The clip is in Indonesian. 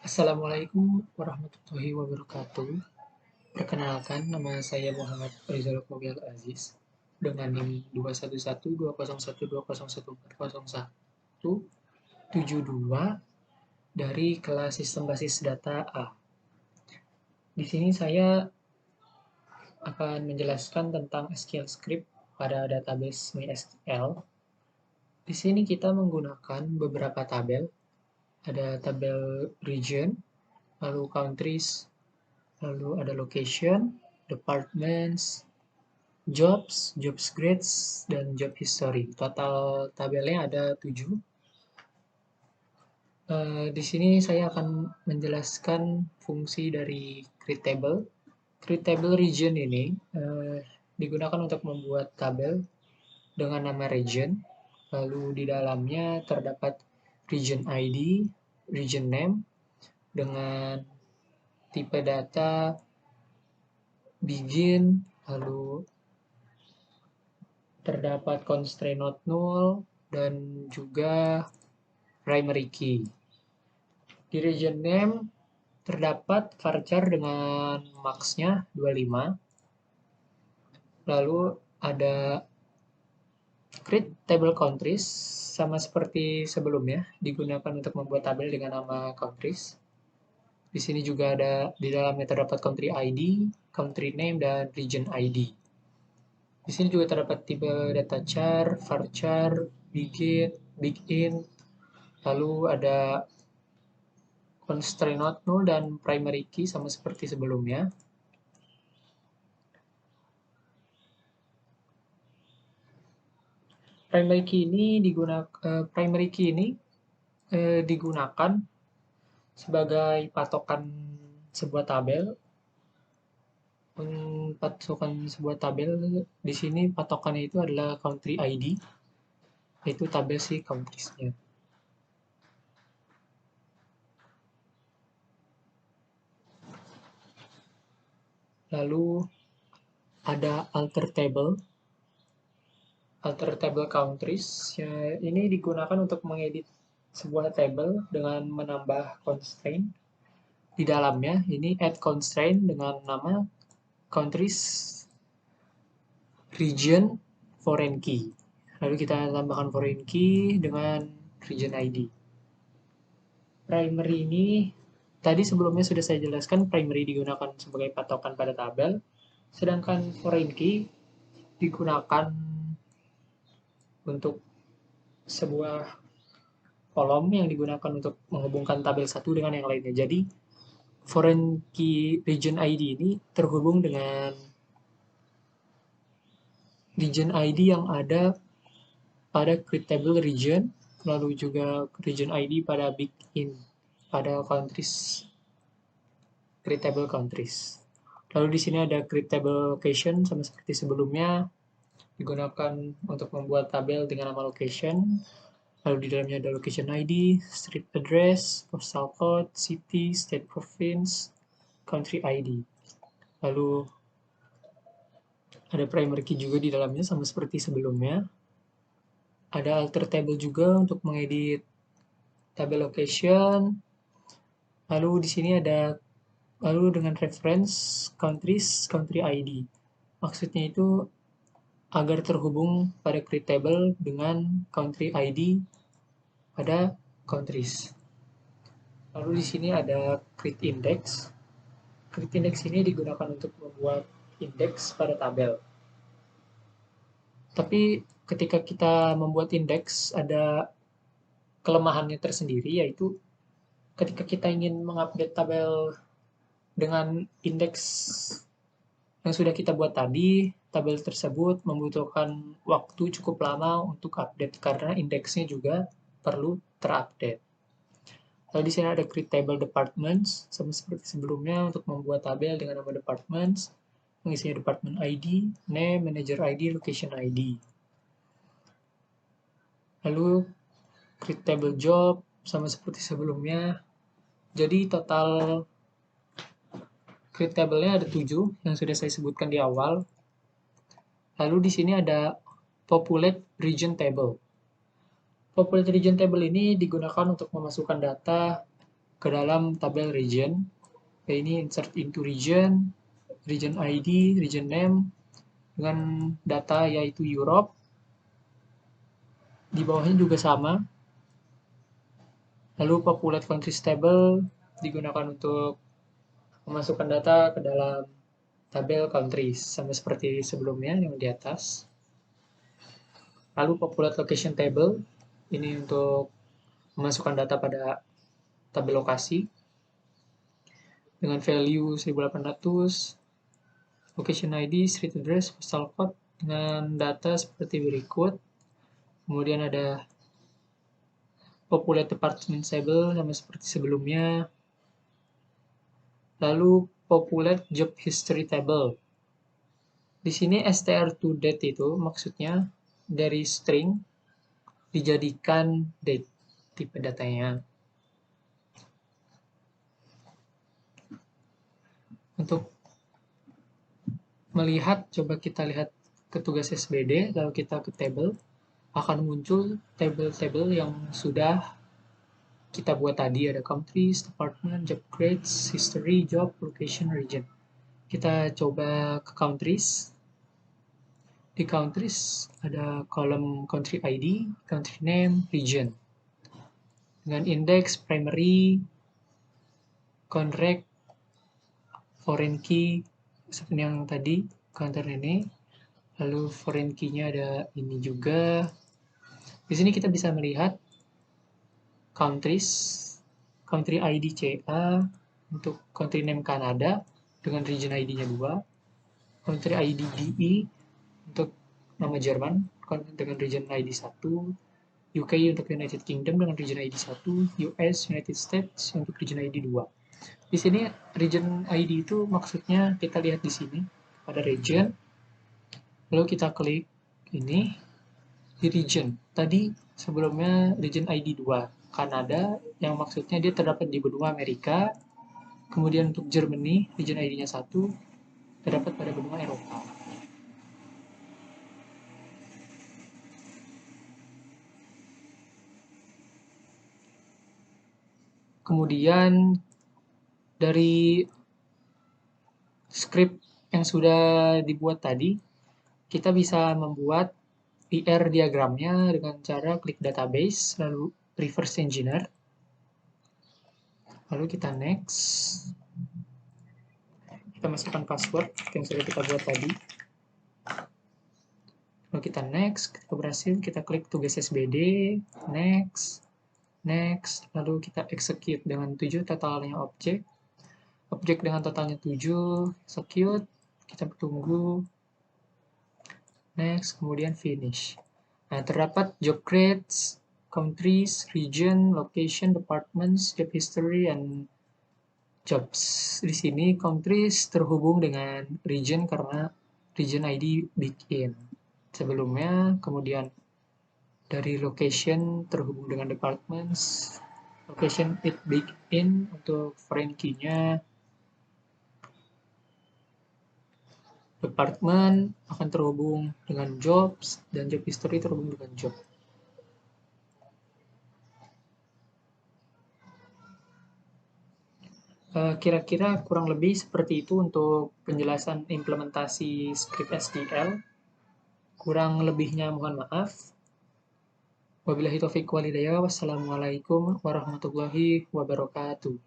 Assalamualaikum warahmatullahi wabarakatuh. Perkenalkan, nama saya Muhammad Rizal Fogial Aziz dengan NIM 211200120140172 dari kelas Sistem Basis Data A. Di sini saya akan menjelaskan tentang SQL script pada database MySQL. Di sini kita menggunakan beberapa tabel. Ada tabel region, lalu countries, lalu ada location, departments, jobs, jobs grades, dan job history. Total tabelnya ada 7. Di sini saya akan menjelaskan fungsi dari create table. Create table region ini digunakan untuk membuat tabel dengan nama region. Lalu di dalamnya terdapat region ID, region name, dengan tipe data, begin, lalu terdapat constraint not null, dan juga primary key. Di region name terdapat varchar dengan max-nya 25. Lalu ada create table countries, sama seperti sebelumnya, digunakan untuk membuat tabel dengan nama countries. Di sini juga ada, di dalamnya terdapat country ID, country name, dan region ID. Di sini juga terdapat tipe data char, varchar, begin, begin, lalu ada constraint not null dan primary key sama seperti sebelumnya. Primary key ini digunakan sebagai patokan sebuah tabel. Patokan sebuah tabel di sini patokannya itu adalah country ID, yaitu tabel si countries-nya. Lalu ada alter table countries. Ya, ini digunakan untuk mengedit sebuah table dengan menambah constraint di dalamnya. Ini add constraint dengan nama countries region foreign key. Lalu kita tambahkan foreign key dengan region ID. Primary ini tadi sebelumnya sudah saya jelaskan, primary digunakan sebagai patokan pada tabel, sedangkan foreign key digunakan untuk sebuah kolom yang digunakan untuk menghubungkan tabel satu dengan yang lainnya. Jadi foreign key region ID ini terhubung dengan region ID yang ada pada create table region, lalu juga region ID pada begin, pada countries, create table countries. Lalu di sini ada create table location sama seperti sebelumnya, digunakan untuk membuat tabel dengan nama location. Lalu di dalamnya ada location ID, street address, postal code, city, state, province, country ID. Lalu ada primary key juga di dalamnya sama seperti sebelumnya. Ada alter table juga untuk mengedit tabel location. Lalu di sini ada dengan reference countries, country ID. Maksudnya itu agar terhubung pada create table dengan country ID pada countries. Lalu di sini ada create index. Create index ini digunakan untuk membuat indeks pada tabel. Tapi ketika kita membuat indeks ada kelemahannya tersendiri, yaitu ketika kita ingin mengupdate tabel dengan indeks yang sudah kita buat tadi, tabel tersebut membutuhkan waktu cukup lama untuk update karena indeksnya juga perlu terupdate. Lalu di sini ada create table departments, sama seperti sebelumnya untuk membuat tabel dengan nama departments, mengisinya department ID, name, manager ID, location ID. Lalu create table job, sama seperti sebelumnya. Jadi total create table-nya ada 7 yang sudah saya sebutkan di awal. Lalu di sini ada populate region table. Populate region table ini digunakan untuk memasukkan data ke dalam tabel region. Ini insert into region, region ID, region name, dengan data yaitu Europe. Di bawahnya juga sama. Lalu populate countries table digunakan untuk memasukkan data ke dalam tabel countries, sama seperti sebelumnya yang di atas. Lalu populate location table, ini untuk memasukkan data pada tabel lokasi dengan value 1800, location ID, street address, postal code dengan data seperti berikut. Kemudian ada populate department table sama seperti sebelumnya. Lalu populate job history table. Di sini str2date itu maksudnya dari string dijadikan date tipe datanya. Untuk melihat, coba kita lihat ke tugas SBD, lalu kita ke table, akan muncul tabel-tabel yang sudah kita buat tadi, ada countries, department, job grades, history, job, location, region. Kita coba ke countries. Di countries ada kolom country ID, country name, region. Dengan index primary, contract, foreign key, seperti yang tadi, counter ini. Lalu foreign key-nya ada ini juga. Di sini kita bisa melihat countries, country ID CA, untuk country name Kanada, dengan region ID-nya 2. Country ID DE, untuk nama Jerman, dengan region ID 1. UK untuk United Kingdom dengan region ID 1. US, United States, untuk region ID 2. Di sini region ID itu maksudnya kita lihat di sini pada region, lalu kita klik ini di region. Tadi sebelumnya region ID 2 Kanada, yang maksudnya dia terdapat di benua Amerika. Kemudian untuk Germany region ID-nya 1 terdapat pada benua Eropa. Kemudian dari script yang sudah dibuat tadi, kita bisa membuat PR diagramnya dengan cara klik database, lalu reverse engineer. Lalu kita next. Kita masukkan password yang sudah kita buat tadi. Lalu kita next, ketika berhasil kita klik tugas SBD, next, next, lalu kita execute dengan 7 totalnya objek. Objek dengan totalnya 7, execute, kita tunggu, next, kemudian finish. Nah, terdapat job grades, countries, region, location, departments, job history, and jobs. Di sini countries terhubung dengan region karena region ID bikin sebelumnya. Kemudian dari location terhubung dengan departments, location it bikin untuk foreign key-nya. Department akan terhubung dengan jobs, dan job history terhubung dengan job. Kira-kira kurang lebih seperti itu untuk penjelasan implementasi script SQL. Kurang lebihnya mohon maaf. Wabillahi taufiq wal hidayah. Wassalamualaikum warahmatullahi wabarakatuh.